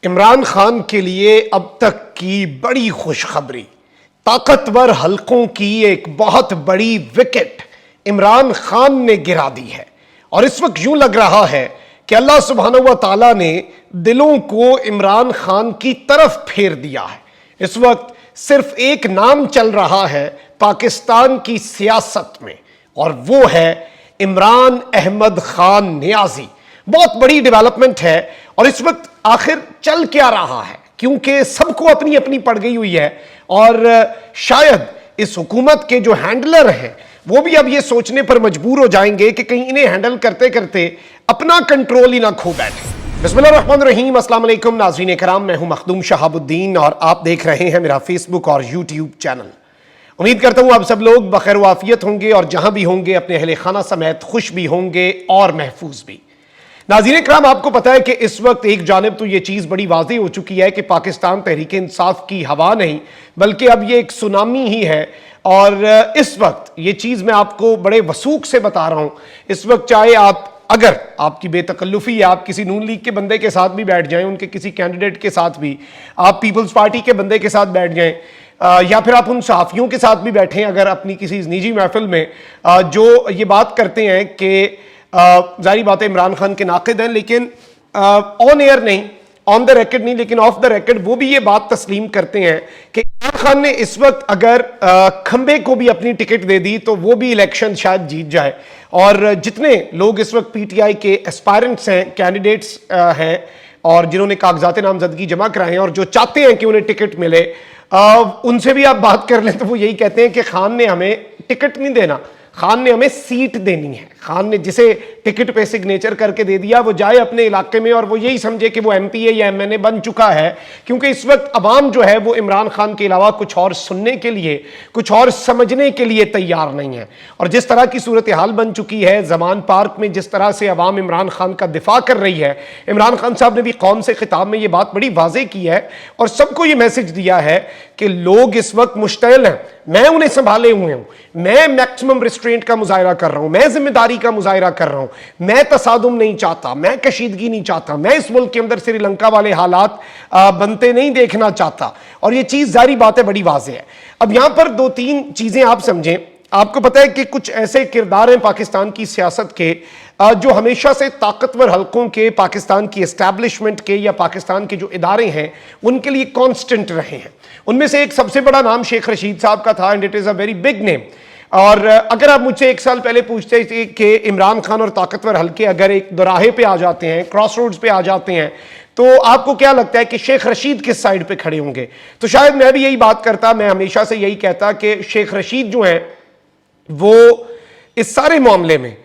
عمران خان کے لیے اب تک کی بڑی خوشخبری، طاقتور حلقوں کی ایک بہت بڑی وکٹ عمران خان نے گرا دی ہے، اور اس وقت یوں لگ رہا ہے کہ اللہ سبحانہ و تعالیٰ نے دلوں کو عمران خان کی طرف پھیر دیا ہے۔ اس وقت صرف ایک نام چل رہا ہے پاکستان کی سیاست میں، اور وہ ہے عمران احمد خان نیازی۔ بہت بڑی ڈیولپمنٹ ہے، اور اس وقت آخر چل کیا رہا ہے، کیونکہ سب کو اپنی اپنی پڑ گئی ہوئی ہے، اور شاید اس حکومت کے جو ہینڈلر ہیں وہ بھی اب یہ سوچنے پر مجبور ہو جائیں گے کہ کہیں انہیں ہینڈل کرتے کرتے اپنا کنٹرول ہی نہ کھو بیٹھے۔ بسم اللہ الرحمن الرحیم، السلام علیکم ناظرین کرام، میں ہوں مخدوم شہاب الدین اور آپ دیکھ رہے ہیں میرا فیس بک اور یوٹیوب چینل۔ امید کرتا ہوں آپ سب لوگ بخیر و عافیت ہوں گے، اور جہاں بھی ہوں گے اپنے اہل خانہ سمیت خوش بھی ہوں گے اور محفوظ بھی۔ ناظرین کرام، آپ کو پتہ ہے کہ اس وقت ایک جانب تو یہ چیز بڑی واضح ہو چکی ہے کہ پاکستان تحریک انصاف کی ہوا نہیں بلکہ اب یہ ایک سونامی ہی ہے، اور اس وقت یہ چیز میں آپ کو بڑے وثوق سے بتا رہا ہوں۔ اس وقت چاہے اگر آپ کی بے تکلفی ہے، آپ کسی نون لیگ کے بندے کے ساتھ بھی بیٹھ جائیں، ان کے کسی کینڈیڈیٹ کے ساتھ بھی، آپ پیپلز پارٹی کے بندے کے ساتھ بیٹھ جائیں، یا پھر آپ ان صحافیوں کے ساتھ بھی بیٹھیں اگر اپنی کسی نجی محفل میں، جو یہ بات کرتے ہیں کہ ظاہری بات ہے عمران خان کے ناقد ہیں، لیکن آن ایئر نہیں، آن دا ریکڈ نہیں، لیکن آف دا ریکڈ وہ بھی یہ بات تسلیم کرتے ہیں کہ عمران خان نے اس وقت اگر کھمبے کو بھی اپنی ٹکٹ دے دی تو وہ بھی الیکشن شاید جیت جائے۔ اور جتنے لوگ اس وقت پی ٹی آئی کے اسپائرنٹس ہیں، کینڈیڈیٹس ہیں، اور جنہوں نے کاغذات نامزدگی جمع کرائے ہیں اور جو چاہتے ہیں کہ انہیں ٹکٹ ملے، ان سے بھی آپ بات کر لیں تو وہ یہی کہتے ہیں کہ خان نے ہمیں ٹکٹ نہیں دینا، خان نے ہمیں سیٹ دینی ہے۔ خان نے جسے ٹکٹ پہ سگنیچر کر کے دے دیا وہ جائے اپنے علاقے میں اور وہ یہی سمجھے کہ وہ ایم پی اے یا ایم این اے بن چکا ہے، کیونکہ اس وقت عوام جو ہے وہ عمران خان کے علاوہ کچھ اور سننے کے لیے، کچھ اور سمجھنے کے لیے تیار نہیں ہے۔ اور جس طرح کی صورتحال بن چکی ہے زمان پارک میں، جس طرح سے عوام عمران خان کا دفاع کر رہی ہے، عمران خان صاحب نے بھی قوم سے خطاب میں یہ بات بڑی واضح کی ہے اور سب کو یہ میسج دیا ہے کہ لوگ اس وقت مشتعل ہیں، میں انہیں سنبھالے ہوئے ہوں، میں میکسیمم ریسٹرینٹ کا مظاہرہ کر رہا ہوں، میں ذمہ داری کا مظاہرہ کر رہا ہوں، میں تصادم نہیں چاہتا، میں کشیدگی نہیں چاہتا، میں اس ملک کے اندر سری لنکا والے حالات بنتے نہیں دیکھنا چاہتا۔ اور یہ چیز ظاہری بات ہے بڑی واضح ہے۔ اب یہاں پر دو تین چیزیں آپ سمجھیں۔ آپ کو پتہ ہے کہ کچھ ایسے کردار ہیں پاکستان کی سیاست کے جو ہمیشہ سے طاقتور حلقوں کے، پاکستان کی اسٹیبلشمنٹ کے یا پاکستان کے جو ادارے ہیں ان کے لیے کانسٹنٹ رہے ہیں۔ ان میں سے ایک سب سے بڑا نام شیخ رشید صاحب کا تھا، and it is a very big name. اور اگر آپ مجھ سے ایک سال پہلے پوچھتے تھے کہ عمران خان اور طاقتور حلقے اگر ایک دوراہے پہ آ جاتے ہیں، کراس روڈز پہ آ جاتے ہیں، تو آپ کو کیا لگتا ہے کہ شیخ رشید کس سائیڈ پہ کھڑے ہوں گے؟ تو شاید میں بھی یہی بات کرتا، میں ہمیشہ سے یہی کہتا کہ شیخ رشید جو ہیں وہ اس سارے معاملے میں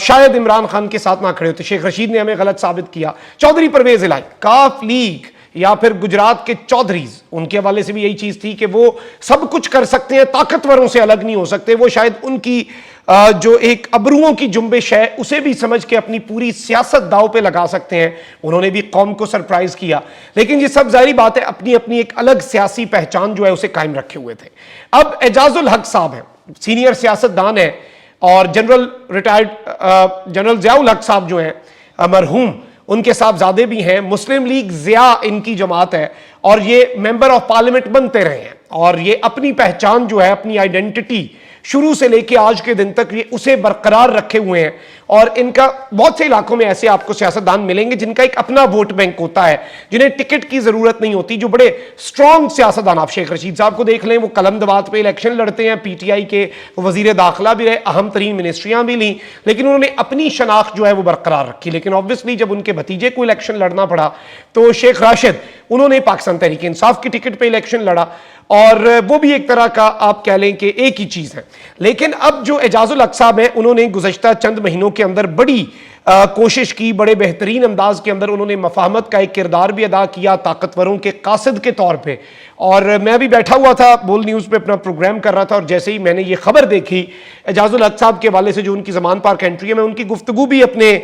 شاید عمران خان کے ساتھ نہ کھڑے ہوتے۔ شیخ رشید نے ہمیں غلط ثابت کیا۔ چودھری پرویز الہی، کاف لیگ یا پھر گجرات کے چودھریز، ان کے حوالے سے بھی یہی چیز تھی کہ وہ سب کچھ کر سکتے ہیں، طاقتوروں سے الگ نہیں ہو سکتے۔ وہ شاید ان کی جو ایک ابروؤں کی جنبش ہے اسے بھی سمجھ کے اپنی پوری سیاست داؤ پہ لگا سکتے ہیں۔ انہوں نے بھی قوم کو سرپرائز کیا، لیکن یہ سب ظاہری بات ہے اپنی اپنی ایک الگ سیاسی پہچان جو ہے اسے قائم رکھے ہوئے تھے۔ اب اعجاز الحق صاحب ہیں، سینئر سیاست دان ہیں، اور ریٹائرڈ جنرل ضیاء الحق صاحب جو ہیں مرحوم، ان کے صاحبزادے بھی ہیں، مسلم لیگ ضیاء ان کی جماعت ہے، اور یہ ممبر آف پارلیمنٹ بنتے رہے ہیں، اور یہ اپنی پہچان جو ہے، اپنی آئیڈینٹی شروع سے لے کے آج کے دن تک یہ اسے برقرار رکھے ہوئے ہیں۔ اور ان کا بہت سے علاقوں میں ایسے آپ کو سیاستدان ملیں گے جن کا ایک اپنا ووٹ بینک ہوتا ہے، جنہیں ٹکٹ کی ضرورت نہیں ہوتی، جو بڑے سٹرونگ سیاستدان، آپ شیخ رشید صاحب کو دیکھ لیں، وہ قلم دبات پہ الیکشن لڑتے ہیں، پی ٹی آئی کے وزیر داخلہ بھی رہے، اہم ترین منسٹریاں بھی لیں، لیکن انہوں نے اپنی شناخت جو ہے وہ برقرار رکھی۔ لیکن آبویسلی جب ان کے بھتیجے کو الیکشن لڑنا پڑا تو شیخ راشد، انہوں نے پاکستان تحریک انصاف کی ٹکٹ پہ الیکشن لڑا، اور وہ بھی ایک طرح کا آپ کہہ لیں کہ ایک ہی چیز ہے۔ لیکن اب جو اعجاز الحق صاحب ہیں، انہوں نے گزشتہ چند مہینوں کے اندر بڑی کوشش کی، بڑے بہترین انداز کے اندر انہوں نے مفاہمت کا ایک کردار بھی ادا کیا طاقتوروں کے قاصد کے طور پہ۔ اور میں بھی بیٹھا ہوا تھا بول نیوز پہ اپنا پروگرام کر رہا تھا، اور جیسے ہی میں نے یہ خبر دیکھی اعجاز الحق صاحب کے حوالے سے جو ان کی زمان پارک انٹری ہے، میں ان کی گفتگو بھی اپنے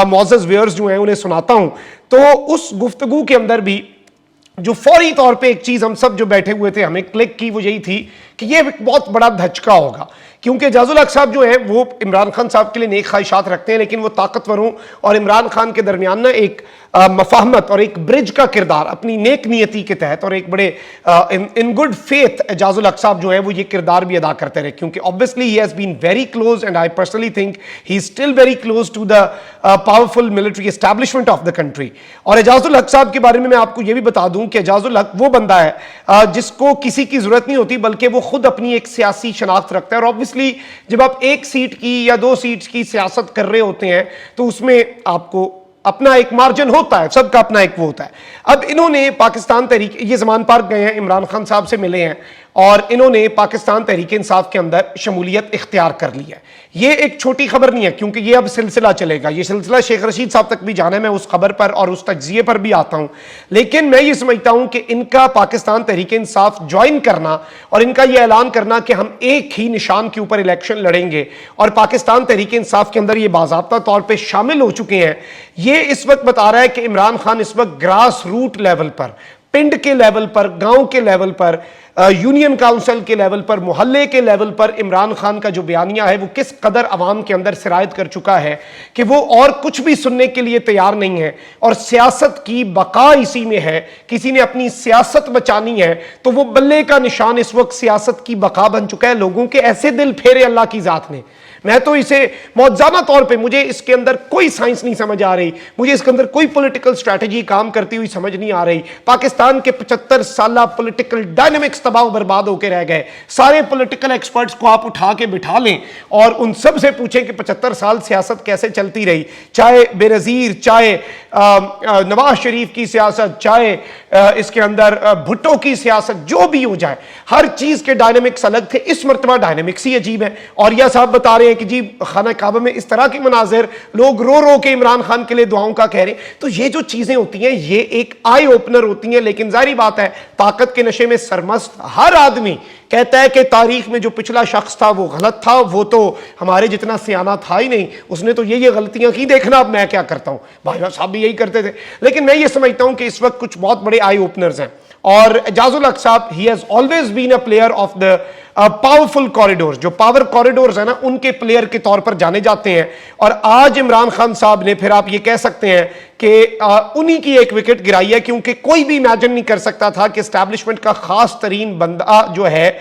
معزز ویئرز جو ہیں انہیں سناتا ہوں، تو اس گفتگو کے اندر بھی جو فوری طور پہ ایک چیز ہم سب جو بیٹھے ہوئے تھے ہمیں کلک کی، وہ یہی تھی کہ یہ ایک بہت بڑا دھچکا ہوگا، کیونکہ اعجاز الحق صاحب جو ہیں وہ عمران خان صاحب کے لیے نیک خواہشات رکھتے ہیں، لیکن وہ طاقتوروں اور عمران خان کے درمیان نا ایک مفاہمت اور ایک برج کا کردار اپنی نیک نیتی کے تحت اور ایک بڑے ان گڈ فیتھ اعجاز الحق صاحب جو ہیں وہ یہ کردار بھی ادا کرتے رہے، کیونکہ obviously he has been very close and I personally think he is still very close to the powerful military establishment of the country. اور اعجاز الحق صاحب کے بارے میں آپ کو یہ بھی بتا دوں کہ اعجاز الحق وہ بندہ ہے جس کو کسی کی ضرورت نہیں ہوتی، بلکہ وہ خود اپنی ایک سیاسی شناخت رکھتا ہے، اور obviously جب آپ ایک سیٹ کی یا 2 سیٹس کی سیاست کر رہے ہوتے ہیں تو اس میں آپ کو اپنا ایک مارجن ہوتا ہے، سب کا اپنا ایک وہ ہوتا ہے۔ اب انہوں نے پاکستان تحریک، یہ زمان پارک گئے ہیں، عمران خان صاحب سے ملے ہیں اور انہوں نے پاکستان تحریک انصاف کے اندر شمولیت اختیار کر لی ہے۔ یہ ایک چھوٹی خبر نہیں ہے، کیونکہ یہ اب سلسلہ چلے گا، یہ سلسلہ شیخ رشید صاحب تک بھی جانا ہے، میں اس خبر پر اور اس تجزیے پر بھی آتا ہوں، لیکن میں یہ سمجھتا ہوں کہ ان کا پاکستان تحریک انصاف جوائن کرنا اور ان کا یہ اعلان کرنا کہ ہم ایک ہی نشان کے اوپر الیکشن لڑیں گے اور پاکستان تحریک انصاف کے اندر یہ باضابطہ طور پہ شامل ہو چکے ہیں، یہ اس وقت بتا رہا ہے کہ عمران خان اس وقت گراس روٹ لیول پر، پنڈ کے لیول پر، گاؤں کے لیول پر، یونین کاؤنسل کے لیول پر، محلے کے لیول پر عمران خان کا جو بیانیہ ہے وہ کس قدر عوام کے اندر سرایت کر چکا ہے کہ وہ اور کچھ بھی سننے کے لیے تیار نہیں ہے، اور سیاست کی بقا اسی میں ہے، کسی نے اپنی سیاست بچانی ہے تو وہ بلے کا نشان اس وقت سیاست کی بقا بن چکا ہے۔ لوگوں کے ایسے دل پھیرے اللہ کی ذات نے، میں تو اسے موجزانہ طور پہ، مجھے اس کے اندر کوئی سائنس نہیں سمجھ آ رہی، مجھے اس کے اندر کوئی پولیٹیکل سٹریٹجی کام کرتی ہوئی سمجھ نہیں آ رہی۔ پاکستان کے 75 سالہ پولیٹیکل ڈائنامکس تباہ و برباد ہو کے رہ گئے۔ سارے پولیٹیکل ایکسپرٹس کو آپ اٹھا کے بٹھا لیں اور ان سب سے پوچھیں کہ 75 سال سیاست کیسے چلتی رہی، چاہے بے نظیر، چاہے نواز شریف کی سیاست، چاہے اس کے اندر بھٹو کی سیاست، جو بھی ہو جائے، ہر چیز کے ڈائنامکس الگ تھے۔ اس مرتبہ ڈائنامکس ہی عجیب ہے، اور یہ صاحب بتا رہے ہیں کہ جی خانہ کعبہ میں اس طرح کے مناظر، لوگ رو رو کے عمران خان کے لیے دعاؤں کا کہہ رہے ہیں۔ تو یہ جو چیزیں ہوتی ہیں یہ ایک آئی اوپنر ہوتی ہیں، لیکن ظاہری بات ہے طاقت کے نشے میں سرمست ہر آدمی کہتا ہے کہ تاریخ میں جو پچھلا شخص تھا وہ غلط تھا، وہ تو ہمارے جتنا سیانہ تھا ہی نہیں، اس نے تو یہ غلطیاں کی، دیکھنا اب میں کیا کرتا ہوں۔ بھائی صاحب بھی یہی کرتے تھے، لیکن میں یہ سمجھتا ہوں کہ اس وقت کچھ بہت بڑے آئی اوپنرز ہیں، اور اعجاز الحق صاحب he has always been a player of the powerful corridors, جو پاور کوریڈورز ہیں نا ان کے پلیئر کے طور پر جانے جاتے ہیں، اور آج عمران خان صاحب نے پھر آپ یہ کہہ سکتے ہیں کہ انہی کی ایک وکٹ گرائی ہے، کیونکہ کوئی بھی امیجن نہیں کر سکتا تھا کہ اسٹیبلشمنٹ کا خاص ترین بندہ جو ہے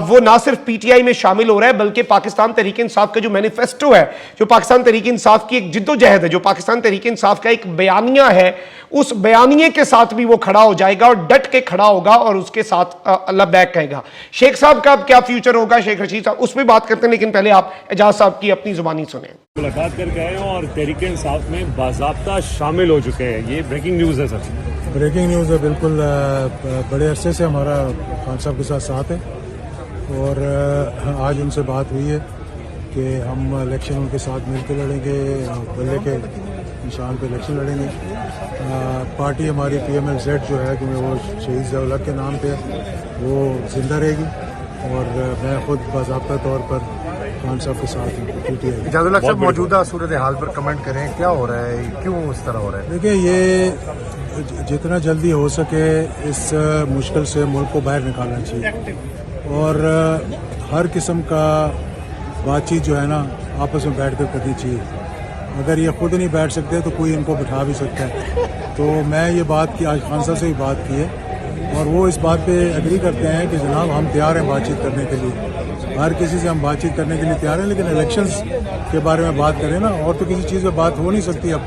وہ نہ صرف پی ٹی آئی میں شامل ہو رہا ہے، بلکہ پاکستان تحریک انصاف کا جو مینیفیسٹو ہے، جو پاکستان تحریک انصاف کی ایک جد و جہد ہے، جو پاکستان تحریک انصاف کا ایک بیانیہ ہے، اس بیانیے کے ساتھ بھی وہ کھڑا ہو جائے گا اور ڈٹ کے کھڑا ہوگا اور اس کے ساتھ اللہ بیک کہے گا۔ شیخ صاحب کا اب کیا فیوچر ہوگا، شیخ رشید صاحب اس پہ بات کرتے ہیں، لیکن پہلے آپ اعجاز صاحب کی اپنی زبانی سنیں۔ ملاقات کر کے آئے ہوں اور تحریک انصاف میں باضابطہ شامل ہو چکے ہیں، یہ بریکنگ نیوز ہے سر؟ بریکنگ نیوز ہے، بالکل۔ بڑے عرصے سے ہمارا خان صاحب کے ساتھ ہے، اور آج ان سے بات ہوئی ہے کہ ہم الیکشن ان کے ساتھ مل کے لڑیں گے، بلے کے نشان پہ الیکشن لڑیں گے۔ پارٹی ہماری PMLZ جو ہے، کیونکہ وہ شہید ضیاء الحق کے نام پہ وہ زندہ رہے گی، اور میں خود باضابطہ طور پر خان صاحب کے ساتھ ہوں۔ اعجاز الحق صاحب موجودہ صورتحال پر کمنٹ کریں، کیا ہو رہا ہے، کیوں اس طرح ہو رہا ہے؟ دیکھیں، یہ جتنا جلدی ہو سکے اس مشکل سے ملک کو باہر نکالنا چاہیے، اور ہر قسم کا بات چیت جو ہے نا آپس میں بیٹھ کر کرنی چاہیے۔ اگر یہ خود نہیں بیٹھ سکتے تو کوئی ان کو بٹھا بھی سکتا ہے۔ تو میں یہ بات کی، آج خان صاحب سے بھی بات کی ہے، اور وہ اس بات پہ ایگری کرتے ہیں کہ جناب ہم تیار ہیں بات چیت کرنے کے لیے، ہر کسی سے ہم بات چیت کرنے کے لیے تیار ہیں، لیکن الیکشنز کے بارے میں بات کریں نا، اور تو کسی چیز پہ بات ہو نہیں سکتی۔ اب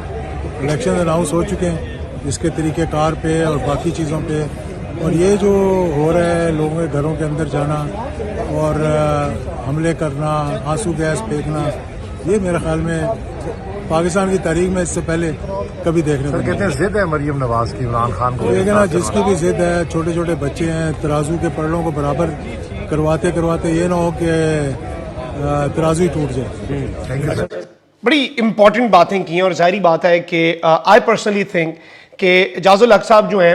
الیکشن اناؤنس ہو چکے ہیں، اس کے طریقہ کار پہ اور باقی چیزوں پہ، اور یہ جو ہو رہا ہے لوگوں کے گھروں کے اندر جانا اور حملے کرنا، آنسو گیس پھینکنا، یہ میرے خیال میں پاکستان کی تاریخ میں اس سے پہلے کبھی دیکھنے کو نہیں۔ کہتے ہیں ضد ہے مریم نواز کی عمران خان کو، لیکن جس کی بھی ضد ہے، چھوٹے چھوٹے بچے ہیں، ترازو کے پلڑوں کو برابر کرواتے کرواتے یہ نہ ہو کہ ترازو ہی ٹوٹ جائے۔ بڑی امپورٹنٹ باتیں کی ہیں، اور ظاہری بات ہے کہ آئی پرسنلی تھنک کہ اعجاز الحق صاحب جو ہیں